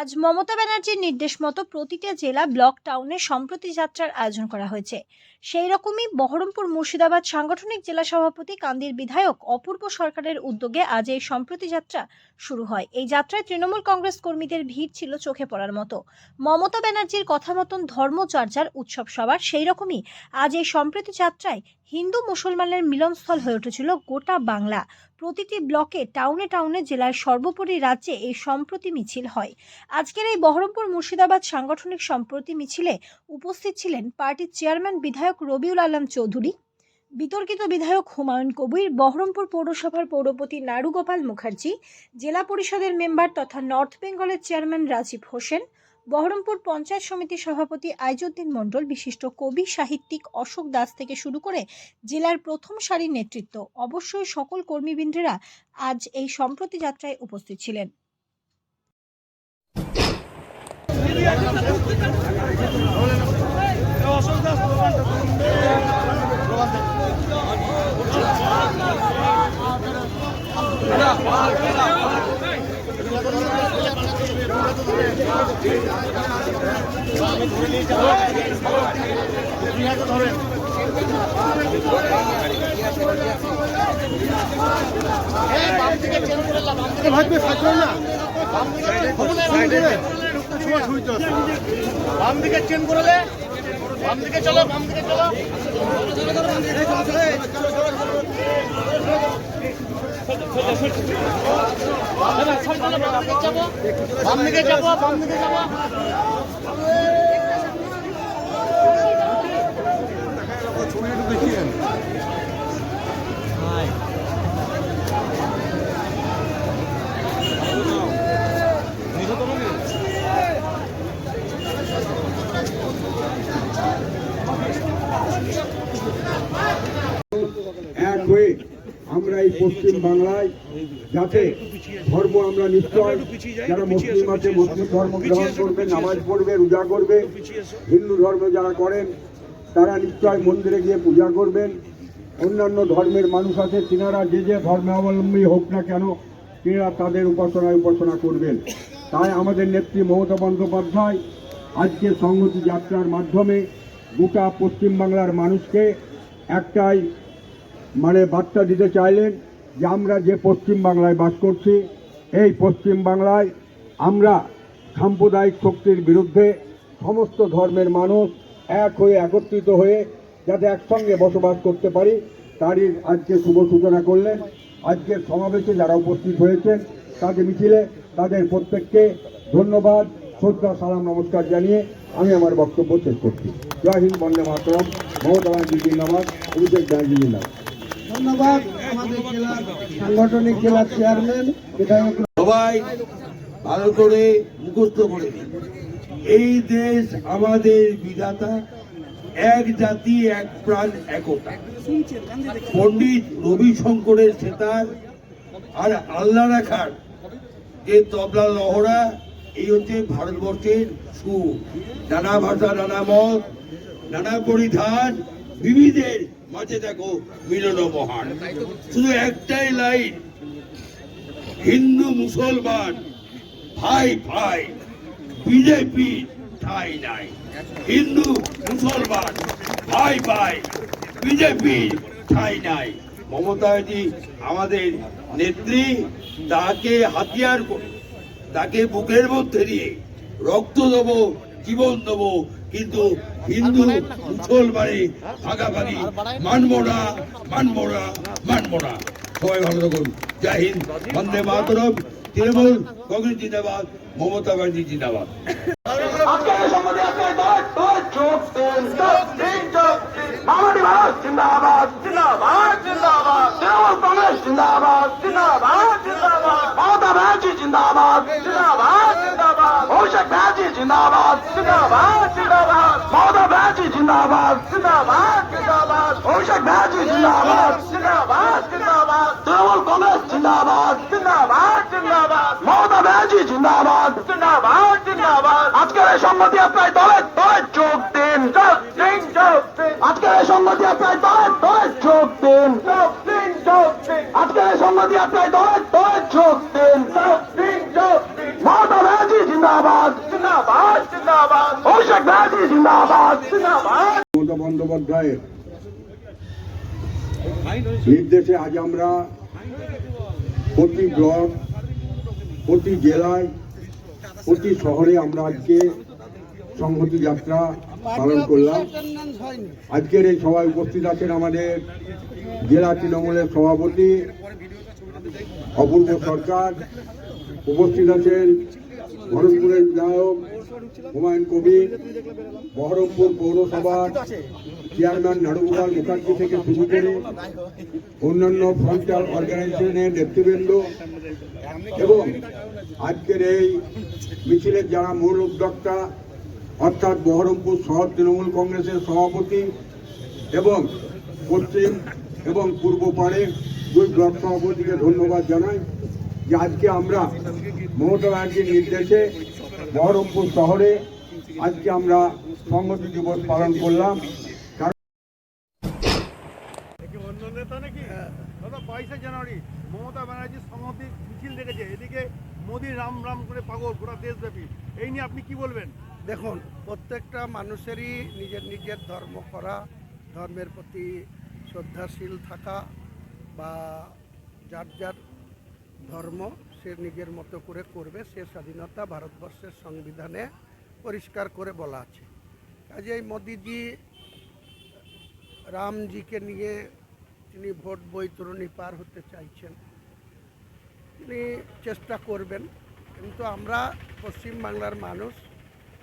আজ মমতা ব্যানার্জির নির্দেশ মতো প্রতিটি জেলা ব্লক টাউনে সম্প্রতি যাত্রার আয়োজন করা হয়েছে। সেই রকমই বহরমপুর মুর্শিদাবাদ সাংগঠনিক জেলা সভাপতি কান্দির বিধায়ক অপূর্ব সরকারের উদ্যোগে আজ এই সম্প্রতি যাত্রা শুরু হয়। এই যাত্রায় তৃণমূল কংগ্রেস কর্মীদের ভিড় ছিল চোখে পড়ার মতো। মমতা ব্যানার্জির কথা মতন ধর্মচর্চার উৎসব সবার সেই রকমই আজ এই সম্প্রতি যাত্রায় হিন্দু মুসলমানের মিলনস্থল হয়ে উঠেছিল গোটা বাংলা। প্রতিটি ব্লকে টাউনে টাউনে জেলায় সর্বোপরি রাজ্যে এই সম্প্রতি মিছিল হয়। আজকের এই বহরমপুর মুর্শিদাবাদ সাংগঠনিক সম্প্রতি মিছিলে উপস্থিত ছিলেন পার্টির চেয়ারম্যান বিধায়ক রবিউল আলম চৌধুরী, বিতর্কিত বিধায়ক হুমায়ুন কবির, বহরমপুর পৌরসভার পৌরপতি নারুগোপাল মুখার্জি, জেলা পরিষদের মেম্বার তথা নর্থ বেঙ্গলের চেয়ারম্যান রাজীব হোসেন, বহরমপুর পঞ্চায়েত সমিতির সভাপতি আইজউদ্দিন মণ্ডল, বিশিষ্ট কবি সাহিত্যিক অশোক দাস থেকে শুরু করে জেলার প্রথম সারির নেতৃত্ব, অবশ্যই সকল কর্মীবৃন্দেরা আজ এই সম্প্রতি যাত্রায় উপস্থিত ছিলেন। বাম দিকে চেন করলে বাম দিকে চলো, বাম দিকে চলো, বাম দিকে যাবো, বাম দিকে যাবো। এক হয়ে আমরা এই পশ্চিম বাংলায় যাতে ধর্ম আমরা নিশ্চয়, যারা মুসলিম আছে মুসলিম ধর্ম গ্রহণ করবে, নামাজ পড়বে, রোজা করবে, হিন্দু ধর্ম যারা করেন তারা নিশ্চয় মন্দিরে গিয়ে পূজা করবেন। অন্যান্য ধর্মের মানুষ আছে, তিনারা যে যে ধর্মাবলম্বী হোক না কেন তিনারা তাদের উপাসনা করবেন। তাই আমাদের নেত্রী মমতা বন্দ্যোপাধ্যায় আজকে সংহতি যাত্রার মাধ্যমে গোটা পশ্চিমবাংলার মানুষকে একটাই বার্তা দিতে চাইলেন যে আমরা যে পশ্চিম বাংলায় বাস করছি, এই পশ্চিম বাংলায় আমরা সাম্প্রদায়িক শক্তির বিরুদ্ধে সমস্ত ধর্মের মানুষ এক হয়ে একত্রিত হয়ে যাতে একসঙ্গে বসবাস করতে পারি তারই আজকে শুভ সূচনা করলেন। আজকের সমাবেশে যারা উপস্থিত হয়েছেন তাদের মিছিলে তাদের প্রত্যেককে ধন্যবাদ, শ্রদ্ধা, সালাম, নমস্কার জানিয়ে আমি আমার বক্তব্য শেষ করছি। জয় হিন্দ, বন্দে মাতরম, মমতা ব্যানার্জি জিন্দাবাদ, অভিষেক ব্যানার্জি জিন্দাবাদ। ধন্যবাদ আমাদের জেলার সাংগঠনিক জেলার চেয়ারম্যান বিধায়ক। সবাই ভালো করে মুখস্থ করে দিন, এই দেশ আমাদের বিধাতা, এক জাতি এক প্রাণ একতা। পণ্ডিত রবিশঙ্করের সেতার আর আল্লাহ রাখার যে তবলা লহরা, এই হচ্ছে ভারতবর্ষের সুর। নানা ভাষা, নানা মত, নানা পরিধান, বিবিধের মাঝে দেখো মিলন মহান। শুধু একটাই লাইন, হিন্দু মুসলমান ভাই ভাই, বিজেপি ঠাই নাই। হিন্দু মুসলমান ভাই ভাই, বিজেপি ঠাই নাই। মমতাজি আমাদের নেত্রী, তাকে হাতিয়ার করে, তাকে বুকের মধ্যে দিয়ে রক্ত দেবো, জীবন দেবো, কিন্তু হিন্দু মুসলমানে ভাগাভাগি মানবো না, মানবো না, মানবো না। সবাই ভালো থাকুন। জয় হিন্দ, বন্দে মাতরম, তৃণমূল কংগ্রেস জিন্দাবাদ, মমতা ব্যানার্জি জিন্দাবাদ। জিন্দাবাদ, জিন্দাবাদ, জিন্দাবাদ, তৃণমূল কংগ্রেস জিন্দাবাদ, জিন্দাবাদ, জিন্দাবাদ, মমতা ব্যানার্জি জিন্দাবাদ, জিন্দাবাদ, জিন্দাবাদ, অভিষেক ব্যানার্জি জিন্দাবাদ, জিন্দাবাদ, জিন্দাবাদ, মমতা ব্যানার্জি জিন্দাবাদ, জিন্দাবাদ, জিন্দাবাদ, অভিষেক ব্যানার্জি জিন্দাবাদ, জিন্দাবাদ, জিন্দাবাদ, তৃণমূল কংগ্রেস জিন্দাবাদ, জিন্দাবাদ, জিন্দাবাদ, মমতা ব্যানার্জি জিন্দাবাদ, জিন্দাবাদ, জিন্দাবাদ। আজকের এই সংহতি আপনার দলে দলে যোগ দিন, যোগ দিন, যোগ দিন। আজকের এই সংহতি আপনার দলে দলে যোগ দিন, যোগ দিন, যোগ দিন। আজকের এই সংহতি আপনার দলে দলে যোগ দিন, যোগ দিন, যোগ দিন। মমতা ব্যানার্জি जिंदाबाद जिंदाबाद जिंदाबाद औषध बैजी जिंदाबाद जिंदाबाद মমতা বন্দ্যোপাধ্যায়ের নির্দেশে আজ আমরা প্রতি ব্লক, প্রতি জেলায়, প্রতি শহরে আমরা আজকে সংহতি যাত্রা পালন করলাম। আজকের এই সভায় উপস্থিত আছেন আমাদের জেলা তৃণমূলের সভাপতি অপূর্ব সরকার, উপস্থিত আছেন বহরমপুরের বিধায়ক হুমায়ুন কবির, বহরমপুর পৌরসভার চেয়ারম্যান নাড়ুগোপাল মুখার্জি থেকে শুরু করে অন্যান্য ফ্রন্টাল অর্গানাইজেশনের নেতৃবৃন্দ এবং আজকের এই মিছিলের যারা মূল উদ্যোক্তা অর্থাৎ বহরমপুর শহর তৃণমূল কংগ্রেসের সভাপতি এবং পশ্চিম এবং পূর্ব পাড়ের দুই ব্লক সভাপতিকে ধন্যবাদ জানাই যে আজকে আমরা মমতা ব্যানার্জির নির্দেশে বহরমপুর শহরে আজকে আমরা সংহতি দিবস পালন করলাম। অন্য নেতা নাকি দাদা 22শে জানুয়ারি মমতা ব্যানার্জির সংহতি মিছিল দেখেছে, এদিকে মোদি রাম রাম করে পাগল গোটা দেশব্যাপী, এই নিয়ে আপনি কি বলবেন? দেখুন, প্রত্যেকটা মানুষেরই নিজের নিজের ধর্ম করা, ধর্মের প্রতি শ্রদ্ধাশীল থাকা বা যার যার ধর্ম সে নিজের মতো করে করবে, সে স্বাধীনতা ভারতবর্ষের সংবিধানে পরিষ্কার করে বলা আছে। কাজেই মোদিজি রামজিকে নিয়ে তিনি ভোট বৈতরণী পার হতে চাইছেন, তিনি চেষ্টা করবেন, কিন্তু আমরা পশ্চিমবাংলার মানুষ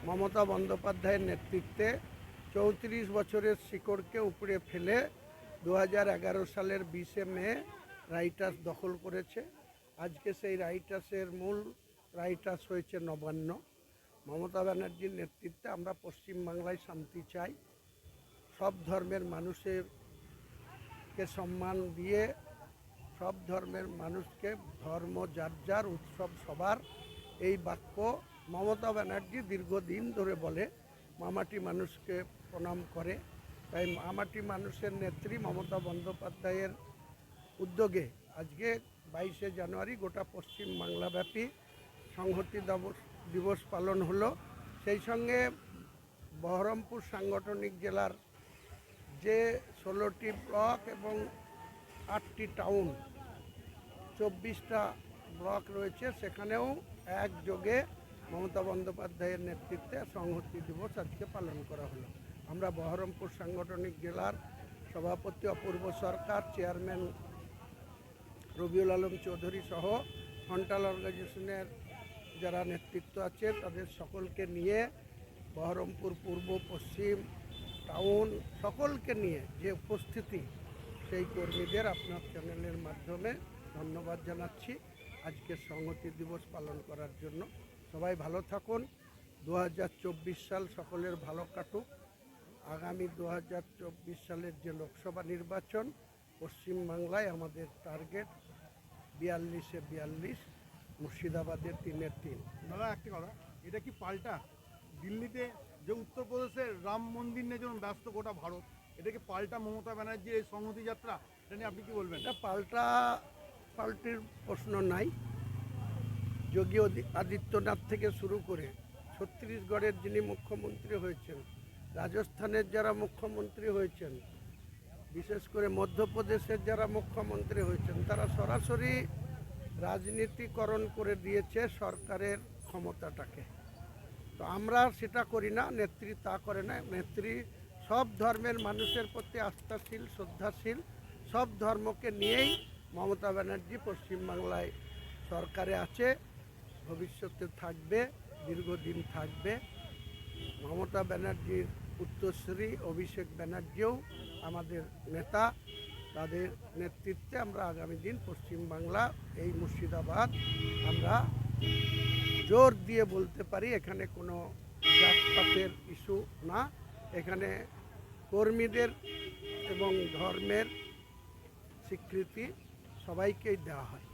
মমতা বন্দ্যোপাধ্যায়ের নেতৃত্বে 34 বছরের শিকড়কে উপড়ে ফেলে 2011 সালের 20শে মে রাইটাস দখল করেছে। আজকে সেই রাইটাসের মূল রাইটাস হয়েছে নবান্ন। মমতা ব্যানার্জির নেতৃত্বে আমরা পশ্চিমবাংলায় শান্তি চাই, সব ধর্মের মানুষকে সম্মান দিয়ে, সব ধর্মের মানুষকে ধর্ম যার যার, উৎসব সবার, এই বাক্য মমতা ব্যানার্জি দীর্ঘদিন ধরে বলে। মামাটি মানুষকে প্রণাম করে, তাই মামাটি মানুষের নেত্রী মমতা বন্দ্যোপাধ্যায়ের উদ্যোগে আজকে 22শে জানুয়ারি গোটা পশ্চিমবাংলাব্যাপী সংহতি দিবস পালন হলো। সেই সঙ্গে বহরমপুর সাংগঠনিক জেলার যে 16টি ব্লক এবং 8টি টাউন, 24টা ব্লক রয়েছে, সেখানেও একযোগে মমতা বন্দ্যোপাধ্যায়ের নেতৃত্বে সংহতি দিবস আজকে পালন করা হলো। আমরা বহরমপুর সাংগঠনিক জেলার সভাপতি অপূর্ব সরকার, চেয়ারম্যান রবিউল আলম চৌধুরী সহ ফ্রন্টাল অর্গানাইজেশনের যারা নেতৃত্ব আছে তাদের সকলকে নিয়ে, বহরমপুর পূর্ব, পশ্চিম, টাউন সকলকে নিয়ে যে উপস্থিতি, সেই কর্মীদের আপনার চ্যানেলের মাধ্যমে ধন্যবাদ জানাচ্ছি আজকের সংহতি দিবস পালন করার জন্য। সবাই ভালো থাকুন। 2024 সাল সকলের ভালো কাটুক। আগামী 2024 সালের যে লোকসভা নির্বাচন, পশ্চিমবাংলায় আমাদের টার্গেট 42-এ 42, মুর্শিদাবাদের 3-এ 3। দাদা একটা কথা, এটা কি পাল্টা? দিল্লিতে যে উত্তরপ্রদেশের রাম মন্দির নিয়ে যেমন ব্যস্ত গোটা ভারত, এটাকে পাল্টা মমতা ব্যানার্জির এই সংহতি যাত্রা, এটা নিয়ে আপনি কি বলবেন? এটা পাল্টির প্রশ্ন নাই। যোগী আদিত্যনাথ থেকে শুরু করে ছত্তিশগড়ের যিনি মুখ্যমন্ত্রী হয়েছেন, রাজস্থানের যারা মুখ্যমন্ত্রী হয়েছেন, বিশেষ করে মধ্যপ্রদেশের যারা মুখ্যমন্ত্রী হয়েছেন, তারা সরাসরি রাজনীতিকরণ করে দিয়েছে সরকারের ক্ষমতাটাকে। তো আমরা সেটা করি না, নেত্রী তা করে না। নেত্রী সব ধর্মের মানুষের প্রতি আস্থাশীল, শ্রদ্ধাশীল, সব ধর্মকে নিয়েই মমতা ব্যানার্জি পশ্চিমবাংলায় সরকারে আছে, ভবিষ্যতে থাকবে, দীর্ঘদিন থাকবে। মমতা ব্যানার্জির উত্তরসূরি অভিষেক ব্যানার্জিও আমাদের নেতা, তাদের নেতৃত্বে আমরা আগামী দিন পশ্চিমবাংলা, এই মুর্শিদাবাদ, আমরা জোর দিয়ে বলতে পারি এখানে কোনো জাতপাতের ইস্যু না, এখানে কর্মীদের এবং ধর্মের স্বীকৃতি সবাইকেই দেওয়া হয়।